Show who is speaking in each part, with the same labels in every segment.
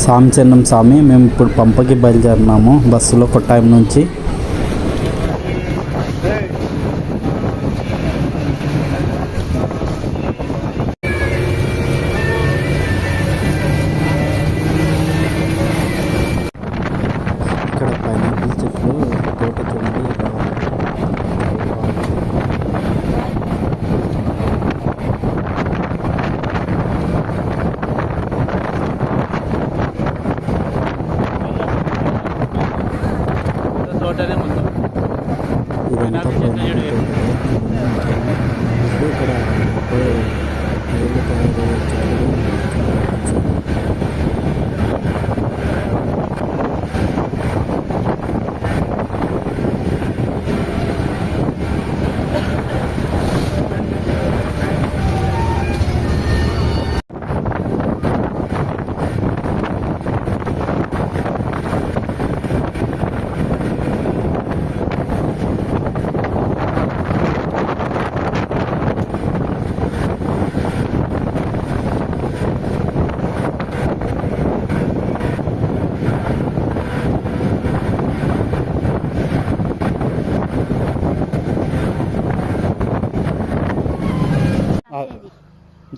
Speaker 1: సాంచెన్నం స్వామి. మేము ఇప్పుడు పంపకి బయలుదేరినాము బస్సులో కొట్టాయం నుంచి. ఇక్కడ పైనాపిల్ చెట్లు తోట చూడండి. ఇదంతా పైనాపిల్ తోట.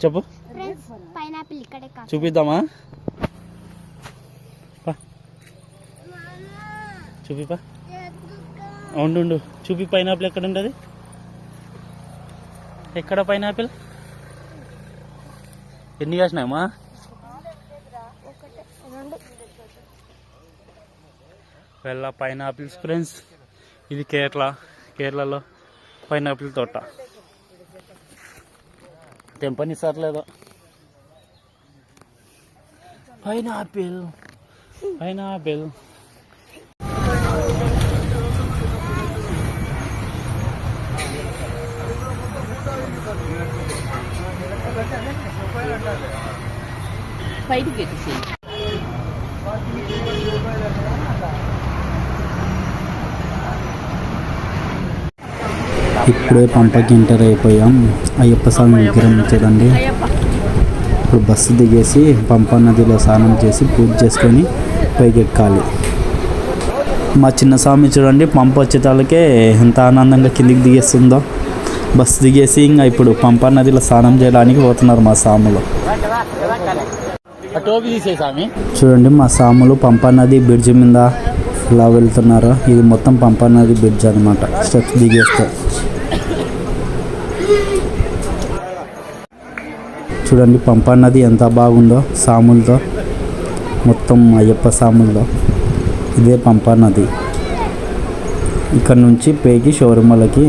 Speaker 1: చెప్పు,
Speaker 2: పైనాపిల్ ఇక్కడే
Speaker 1: చూపిద్దామా? చూపిపా. ఉండు, చూపి. పైనాపిల్ ఎక్కడ ఉంటుంది? ఎక్కడ పైనాపిల్? ఎన్ని కాసినాయమ్మా? వెళ్ళ పైనాపిల్స్ ఫ్రెండ్స్. ఇది కేరళలో పైనాపిల్ తోట. తెంపనిస్తారలేదో పైనాపిల్. ఇప్పుడే పంపకి ఎంటర్ అయిపోయాం. అయ్యప్ప స్వామి విగ్రహం చూడండి. ఇప్పుడు బస్సు దిగేసి పంపా నదిలో స్నానం చేసి పూజ చేసుకొని పైకి ఎక్కాలి. మా చిన్న స్వామి చూడండి, పంప వచ్చేతాలకే ఎంత ఆనందంగా కిందికి దిగేస్తుందో. బస్సు దిగేసి ఇంకా ఇప్పుడు పంపా నదిలో స్నానం చేయడానికి పోతున్నారు మా స్వాములు. చూడండి మా స్వాములు పంపా నది బ్రిడ్జ్ మీద ఇలా వెళ్తున్నారు. ఇది మొత్తం పంపా నది బ్రిడ్జ్ అనమాట. స్టెప్స్ దిగేస్తే చూడండి పంపా నది ఎంత బాగుందో సాములతో, మొత్తం అయ్యప్ప సాములతో. ఇదే పంపా నది. ఇక్కడ నుంచి పేకి షోరూమ్లకి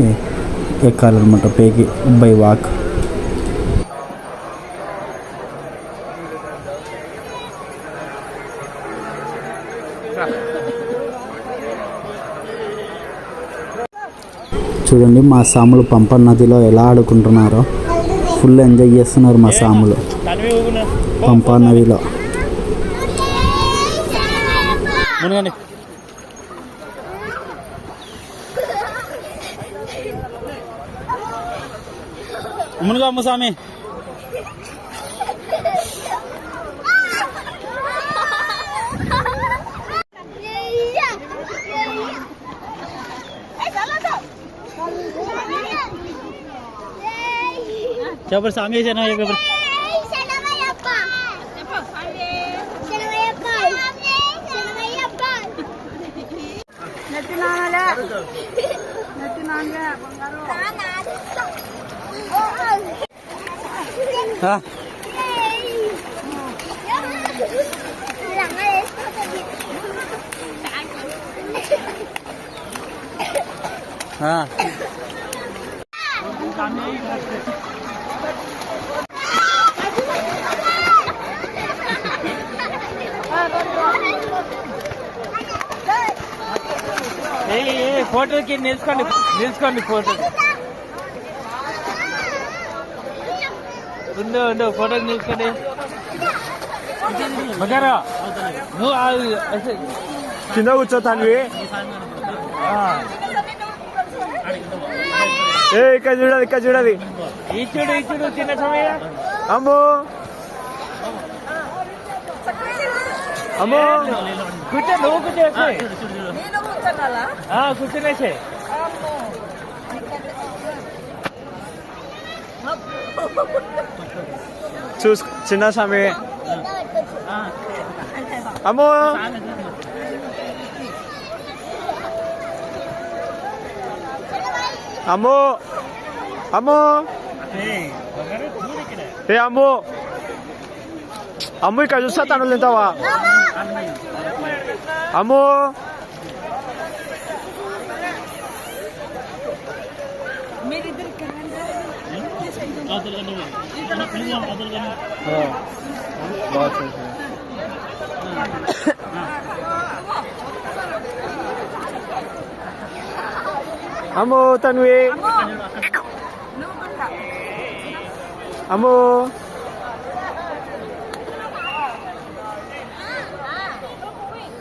Speaker 1: ఎక్కాలన్నమాట, పేకి బై వాక్. చూడండి మా సాములు పంపా నదిలో ఎలా ఆడుకుంటున్నారో. ఫుల్ ఎంజాయ్ చేస్తున్నారు మా సాములు పంపా నదిలో. మునుగా అమ్మ స్వామి. చెప్పండి స్వామి. ఫోటోకి నిల్చుకోండి ఫోటో ఉండు ఫోటోకి నిల్చుకోండి. నువ్వు కింద కూర్చోతాను. ఇక్కడ చూడది ఈ చూడు చిన్న సమయ అమ్మో.
Speaker 3: అమ్మో కూర్చో నువ్వు కూర్చోసి కూర్చునేసే చూసు చిన్న స్వామి అమ్మో అమ్మో అమ్మో ఏ అమ్మో అమ్ము ఇక్కడ చూస్తా తను తింటావా అమ్మో అమ్మో తన్వి అమ్మో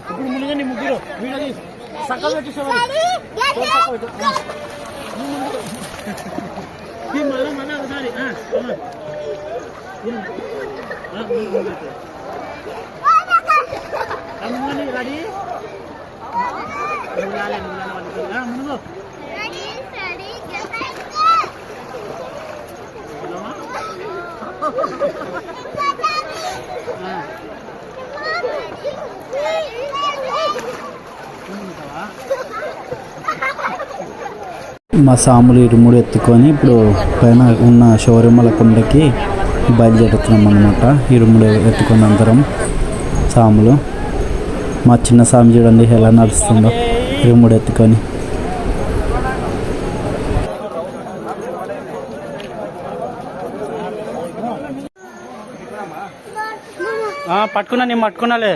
Speaker 3: ఇప్పుడు ముందుగా ముగ్గురు వీళ్ళకి సక్కగా పెట్టేసేవారు మళ్ళా ఒకసారి రెడీ ముందు
Speaker 1: మా సాములు ఇరుముడు ఎత్తుకొని ఇప్పుడు పైన ఉన్న శౌర్యమల కొండకి బయలుదేరుతున్నాం అన్నమాట. ఇరుముడు ఎత్తుకొని అందరం సాములు. మా చిన్న సామి చూడండి ఎలా నడుస్తుందో ఇరుముడు ఎత్తుకొని.
Speaker 3: పట్టుకున్నా నేను పట్టుకున్నాలే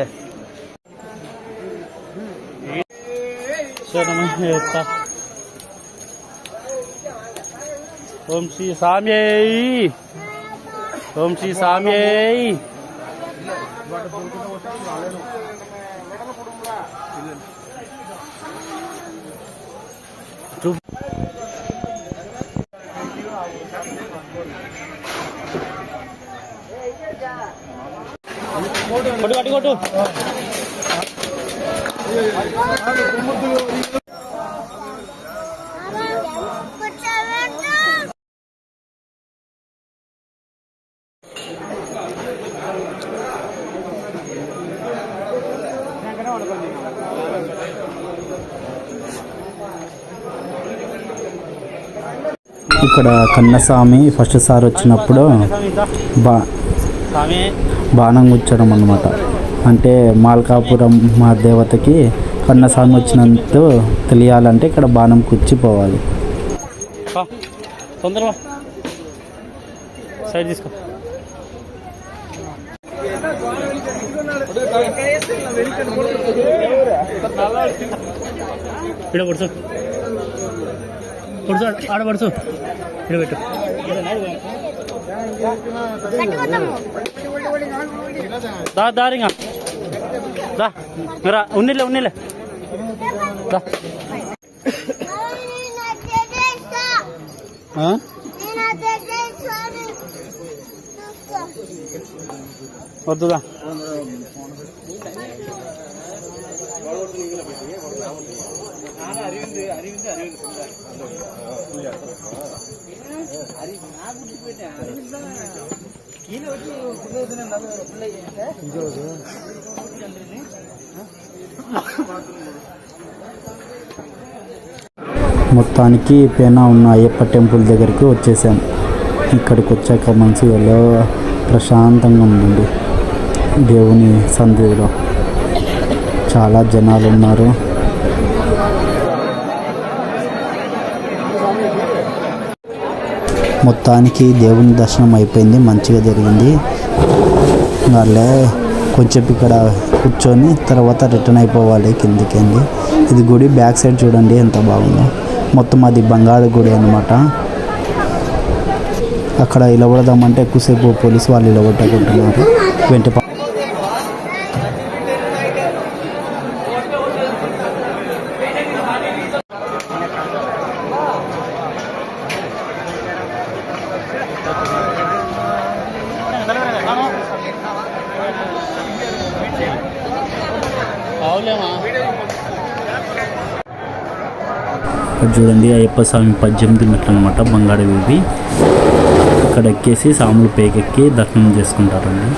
Speaker 3: ఓం శ్రీ సామ్యై ఓం శ్రీ సామ్యై కొట్టు కొట్టు
Speaker 1: ఇక్కడ కన్నస్వామి ఫస్ట్ సారి వచ్చినప్పుడు బాణం గుచ్చడం అన్నమాట. అంటే మాల్కాపురం మా దేవతకి కన్నస్వామి వచ్చినంత తెలియాలంటే ఇక్కడ బాణం కుచ్చిపోవాలి.
Speaker 3: తొందరగా సైడ్ తీసుకో. ఇక్కడ పడుచు పడుచు ఆడ పడుచు ఇక్కడ పెట్టు. దారింగా దా ఉన్నిలే ఉన్నిలే దా. వద్దుదా
Speaker 1: మొత్తానికి పేనా ఉన్న అయ్యప్ప టెంపుల్ దగ్గరికి వచ్చేసాం. ఇక్కడికి వచ్చాక మనసు ఎలా ప్రశాంతంగా ఉందండి. దేవుని సన్నిధిలో చాలా జనాలు ఉన్నారు. మొత్తానికి దేవుని దర్శనం అయిపోయింది, మంచిగా జరిగింది. వాళ్ళే కొంచెం ఇక్కడ కూర్చొని తర్వాత రిటర్న్ అయిపోవాలి కిందికి. ఇది గుడి బ్యాక్ సైడ్ చూడండి ఎంత బాగుందో. మొత్తం అది బంగారు గుడి అన్నమాట. అక్కడ ఇలవడదామంటే ఎక్కువసేపు పోలీసు వాళ్ళు ఇలవట్టుకుంటున్నారు. వెంట ఇక్కడ చూడండి అయ్యప్ప స్వామి 18 మెట్లు అనమాట, బంగారు ఇవి. ఇక్కడ ఎక్కేసి సాములు పేకెక్కి దర్శనం చేసుకుంటారండి.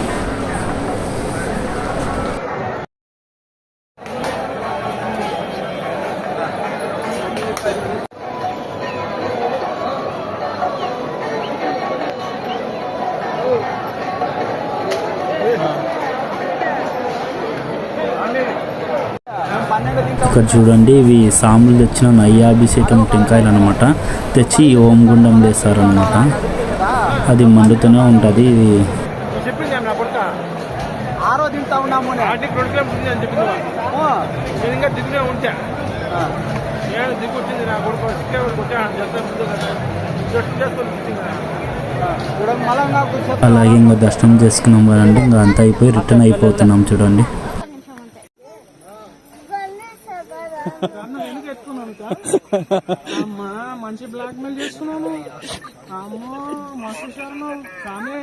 Speaker 1: ఇక్కడ చూడండి ఇవి సాములు తెచ్చిన నయ్యాభిషేకం టెంకాయలు అనమాట. తెచ్చి ఓం గుండం వేస్తారనమాట. అది మండుతూనే ఉంటుంది. ఇది అలాగే ఇంకా దర్శనం చేసుకున్నాం కదండి, ఇంకా అంతా అయిపోయి రిటర్న్ అయిపోతున్నాం. చూడండి
Speaker 3: మంచి బ్లాక్ మెయిల్ చేస్తున్నాను. అమ్మో మస్తు సామి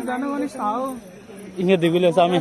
Speaker 3: దండని సావు. ఇంకా దిగులే సామి.